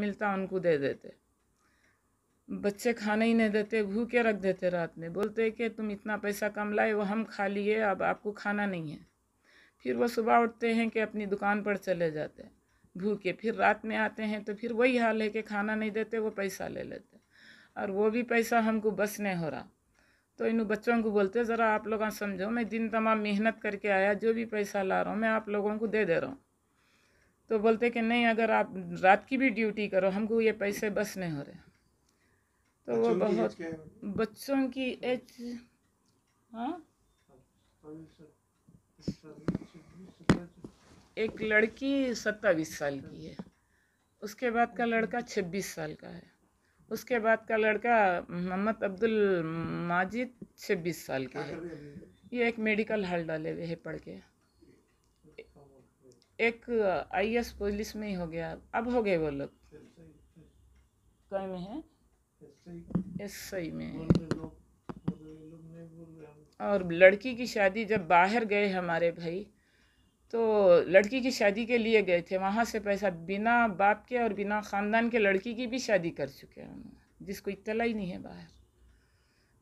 मिलता उनको दे देते। बच्चे खाने ही नहीं देते, भूखे रख देते रात में, बोलते कि तुम इतना पैसा कम लाए, वो हम खा लिए, अब आपको खाना नहीं है। फिर वो सुबह उठते हैं कि अपनी दुकान पर चले जाते हैं भूखे, फिर रात में आते हैं तो फिर वही हाल है कि खाना नहीं देते, वो पैसा ले लेते, और वो भी पैसा हमको बस नहीं हो रहा। तो इन बच्चों को बोलते ज़रा आप लोग समझो, मैं दिन तमाम मेहनत करके आया, जो भी पैसा ला रहा हूँ मैं आप लोगों को दे रहा हूँ। तो बोलते कि नहीं, अगर आप रात की भी ड्यूटी करो हमको ये पैसे बस नहीं हो रहे। तो वो बहुत, बच्चों की एज, हाँ, एक लड़की 27 साल की है, उसके बाद का लड़का 26 साल का है, उसके बाद का लड़का मोहम्मद अब्दुल माजिद 26 साल के है। ये एक मेडिकल हॉल डाले हुए है पढ़ के, एक IAS पुलिस में ही हो गया, अब हो गए वो लोग, कहीं में है SI में है। और लड़की की शादी जब बाहर गए हमारे भाई, तो लड़की की शादी के लिए गए थे, वहाँ से पैसा बिना बाप के और बिना ख़ानदान के लड़की की भी शादी कर चुके हैं उन्होंने, जिसको इत्तला ही नहीं है बाहर।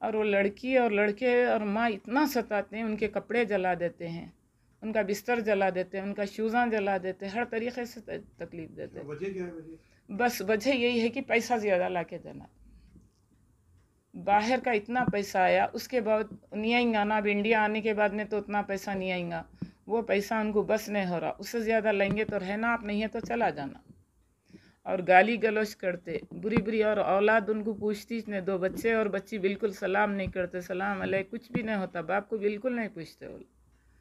और वो लड़की और लड़के और माँ इतना सताते हैं, उनके कपड़े जला देते हैं, उनका बिस्तर जला देते हैं, उनका शूज़ां जला देते हैं, हर तरीक़े से तकलीफ़ देते हैं। वजह क्या है? बस वजह यही है कि पैसा ज़्यादा ला के देना। बाहर का इतना पैसा आया, उसके बाद नहीं आएंगा ना, अब इंडिया आने के बाद में तो उतना पैसा नहीं आएगा, वो पैसा उनको बस नहीं हो रहा, उससे ज़्यादा लेंगे तो रहना, आप नहीं है तो चला जाना। और गाली गलौज करते बुरी बुरी, और औलाद उनको पूछती नहीं, 2 बच्चे और बच्ची बिल्कुल सलाम नहीं करते, सलाम अलैकुम कुछ भी नहीं होता, बाप को बिल्कुल नहीं पूछते वो।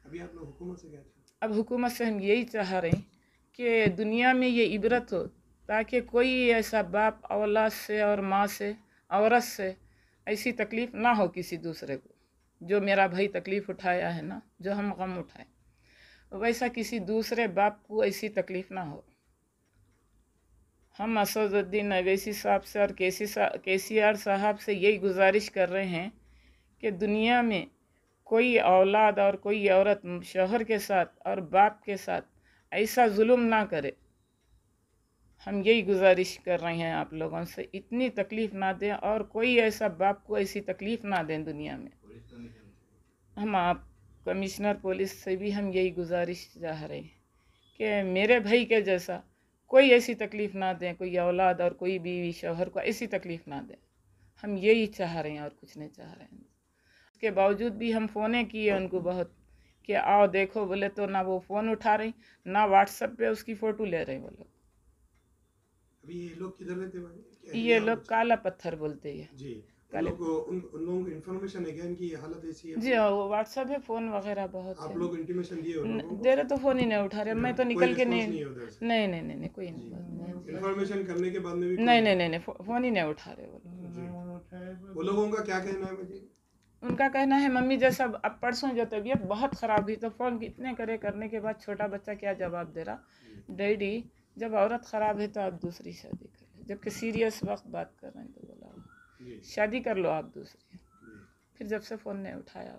अभी आप लोग हुकूमत से क्या चाहते? अब हुकूमत से हम यही चाह रहे हैं कि दुनिया में ये इबरत हो, ताकि कोई ऐसा बाप औलाद से और माँ से, औरत से ऐसी तकलीफ़ ना हो किसी दूसरे को, जो मेरा भाई तकलीफ़ उठाया है ना, जो हम गम उठाए, वैसा किसी दूसरे बाप को ऐसी तकलीफ़ ना हो। हम असदुद्दीन अवैसी साहब से और KCR साहब से यही गुजारिश कर रहे हैं कि दुनिया में कोई औलाद और कोई औरत शौहर के साथ और बाप के साथ ऐसा जुल्म ना करे। हम यही गुजारिश कर रहे हैं आप लोगों से, इतनी तकलीफ़ ना दें, और कोई ऐसा बाप को ऐसी तकलीफ़ ना दें दुनिया में। हम आप कमिश्नर पुलिस से भी हम यही गुजारिश चाह रहे हैं कि मेरे भाई के जैसा कोई ऐसी तकलीफ़ ना दें, कोई औलाद और कोई बीवी शौहर को ऐसी तकलीफ़ ना दें। हम यही चाह रहे हैं और कुछ नहीं चाह रहे हैं। उसके बावजूद भी हम फ़ोनें किए उनको बहुत कि आओ देखो, बोले तो ना वो फ़ोन उठा रही, ना व्हाट्सएप पे उसकी फ़ोटो ले रहे वो लोग। अभी ये लोग किधर रहते हैं? ये लोग काला पत्थर बोलते हैं जी। उन लोगों को इन्फॉर्मेशन है क्या इनकी हालत ऐसी है? जी हाँ, वो व्हाट्सएप है, फ़ोन वगैरह बहुत आप है। लोग इंटीमेशन दिए उन लोगों को? दे रहे तो फ़ोन ही नहीं उठा रहे, मैं तो निकल के नहीं, नहीं उधर से? नहीं कोई नहीं, इन्फॉर्मेशन करने के बाद में भी नहीं फ़ोन ही नहीं उठा रहे वो लोग। वो लोगों का क्या कहना है मुझे? उनका कहना है मम्मी जैसा, अब परसों जो तबीयत बहुत ख़राब हुई तो फ़ोन कितने करने के बाद छोटा बच्चा क्या जवाब दे रहा, डैडी जब औरत ख़राब है तो आप दूसरी शादी कर ले, जबकि सीरियस वक्त बात कर रहे हैं तो बोला शादी कर लो आप दूसरी। फिर जब से फ़ोन नहीं उठाया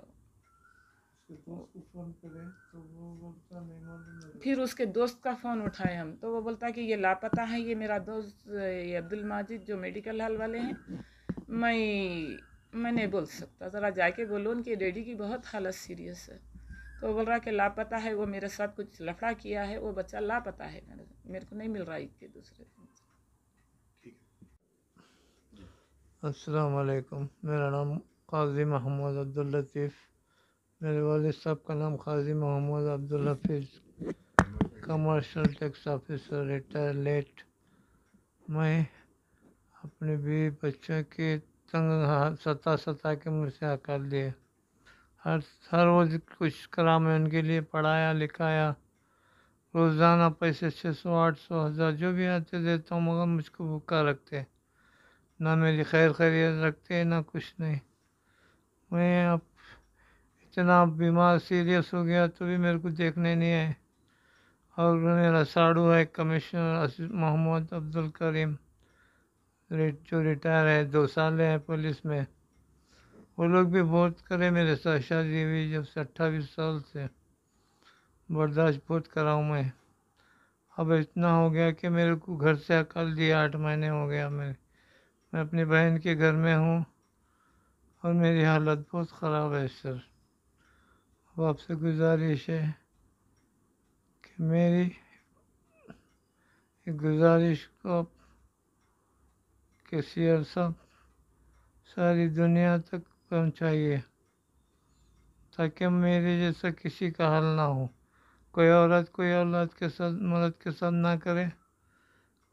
फिर उसके दोस्त का फ़ोन उठाए हम, तो वो बोलता कि ये लापता है, ये मेरा दोस्त ये अब्दुल माजिद जो मेडिकल हॉल वाले हैं, मैं नहीं बोल सकता, ज़रा जाके बोलो उनके डैडी की बहुत हालत सीरियस है। तो वो बोल रहा कि लापता है, वो मेरे साथ कुछ लफड़ा किया है, वो बच्चा लापता है, मेरे को नहीं मिल रहा इसके दूसरे दिन से। अस्सलाम वालेकुम, मेरा नाम काजी मोहम्मद अब्दुल लतीफ़, मेरे वालिद साहब का नाम काजी मोहम्मद अब्दुल हफीज़, commercial tax officer, retire late. मैं अपने बीवी बच्चों के तंग सता के मुझसे हकार लिए, हर रोज़ कुछ करा, मैं उनके लिए पढ़ाया लिखाया, रोज़ाना पैसे 600 800 1000 जो भी आते देता हूँ, मगर मुझको भूखा रखते, ना मेरी खैरियत रखते, ना कुछ नहीं। मैं अब इतना बीमार सीरियस हो गया तो भी मेरे को देखने नहीं आए। और मेरा साड़ू है कमिश्नर मोहम्मद अब्दुल करीम, जो रिटायर है, 2 साल है पुलिस में, वो लोग भी बहुत करे मेरे साथ। शादी हुई जब से 28 साल से बर्दाश्त बहुत कराऊँ मैं, اب اتنا ہو گیا کہ میرے کو گھر سے ہکال دیا، 8 مہینے ہو گیا میں اپنی بہن کے گھر میں ہوں اور میری حالت بہت خراب ہے سر۔ اب آپ سے گزارش ہے کہ میری ایک گزارش کو آپ کے سیئر صاحب ساری دنیا تک پہنچائیے تاکہ میرے جیسا کسی کا حل نہ ہو۔ کوئی عورت کوئی اولاد کے ساتھ مرد کے ساتھ نہ کرے،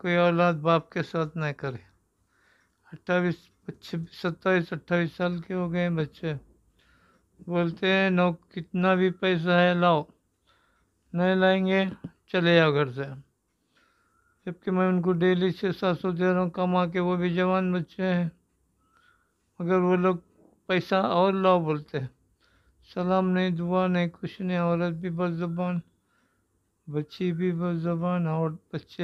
کوئی اولاد باپ کے ساتھ نہ کرے۔ 27-28 سال کے ہو گئے بچے، بولتے ہیں کتنا بھی پیسہ ہے لاؤ، نہیں لائیں گے چلے جاؤ گھر سے، جبکہ میں ان کو ڈیلی 600-700 دے رہا ہوں کما کے، وہ بھی جوان بچے ہیں، مگر وہ لوگ پیسہ اور لاؤ بولتے ہیں۔ سلام نہیں، دعا نہیں، کچھ نہیں۔ عورت بھی بد زبان، بچی بھی بد زبان، اور بچے